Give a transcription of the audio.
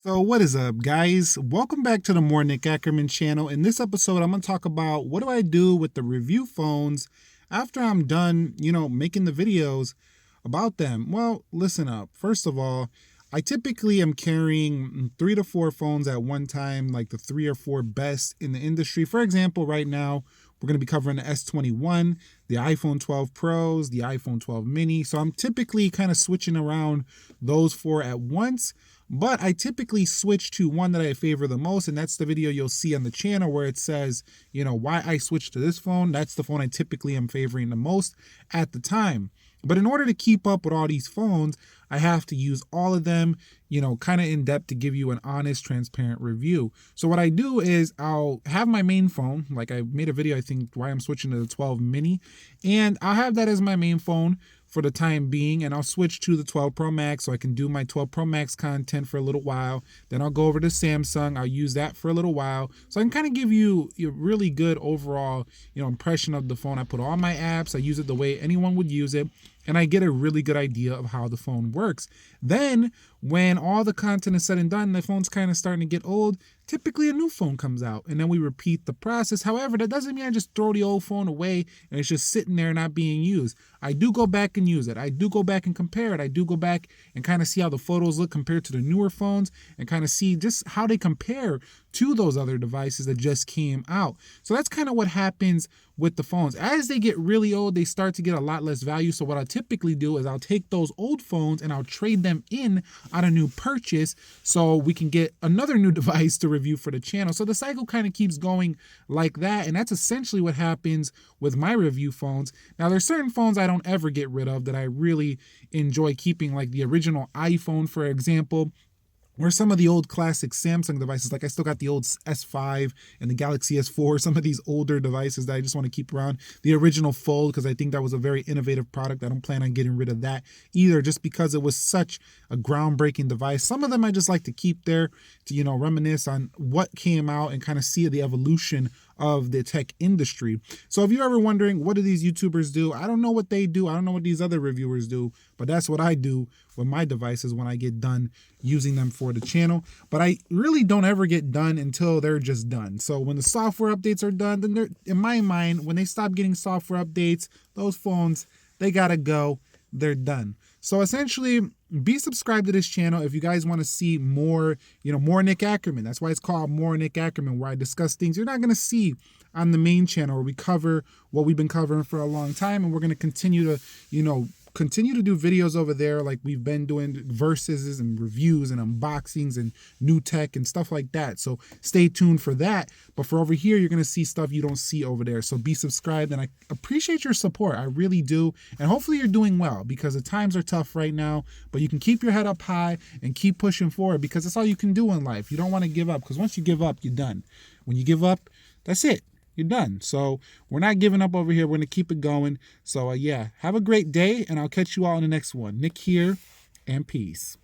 So what is up, guys? Welcome back to the More Nick Ackerman channel. In this episode, I'm going to talk about what do I do with the review phones after I'm done, making the videos about them. Well, listen up. First of all, I typically am carrying 3 to 4 phones at one time, like the 3 or 4 best in the industry. For example, right now, we're going to be covering the S21, the iPhone 12 Pros, the iPhone 12 mini. So I'm typically kind of switching around those 4 at once. But I typically switch to one that I favor the most, and that's the video you'll see on the channel where it says, why I switched to this phone. That's the phone I typically am favoring the most at the time. But in order to keep up with all these phones, I have to use all of them, kind of in depth to give you an honest, transparent review. So what I do is I'll have my main phone, like I made a video, I think, why I'm switching to the 12 mini, and I'll have that as my main phone for the time being, and I'll switch to the 12 Pro Max so I can do my 12 Pro Max content for a little while. Then I'll go over to Samsung. I'll use that for a little while. So I can kind of give you a really good overall, impression of the phone. I put all my apps, I use it the way anyone would use it, and I get a really good idea of how the phone works. Then, when all the content is said and done, the phone's kind of starting to get old, typically a new phone comes out, and then we repeat the process. However, that doesn't mean I just throw the old phone away and it's just sitting there not being used. I do go back and use it. I do go back and compare it. I do go back and kind of see how the photos look compared to the newer phones and kind of see just how they compare to those other devices that just came out. So that's kind of what happens with the phones. As they get really old, they start to get a lot less value. So what I typically do is I'll take those old phones and I'll trade them in on a new purchase so we can get another new device to review for the channel. So the cycle kind of keeps going like that. And that's essentially what happens with my review phones. Now, there's certain phones I don't ever get rid of that I really enjoy keeping, like the original iPhone, for example, or some of the old classic Samsung devices. Like I still got the old S5 and the Galaxy S4, some of these older devices that I just want to keep around. The original Fold, because I think that was a very innovative product. I don't plan on getting rid of that either, just because it was such a groundbreaking device. Some of them I just like to keep there to, reminisce on what came out and kind of see the evolution of the tech industry. So if you're ever wondering, what do these YouTubers do? I don't know what they do. I don't know what these other reviewers do, but that's what I do with my devices when I get done using them for the channel. But I really don't ever get done until they're just done. So when the software updates are done, then they're, in my mind, when they stop getting software updates, those phones, they gotta go. They're done. So essentially, be subscribed to this channel if you guys want to see more, more Nick Ackerman. That's why it's called More Nick Ackerman, where I discuss things you're not going to see on the main channel, where we cover what we've been covering for a long time. And we're going to continue to do videos over there like we've been doing, verses and reviews and unboxings and new tech and stuff like that. So stay tuned for that. But for over here, you're going to see stuff you don't see over there. So be subscribed, and I appreciate your support. I really do. And hopefully you're doing well, because the times are tough right now, but you can keep your head up high and keep pushing forward, because that's all you can do in life. You don't want to give up, because once you give up, you're done. When you give up, that's it. You're done. So we're not giving up over here. We're going to keep it going. So yeah, have a great day, and I'll catch you all in the next one. Nick here, and peace.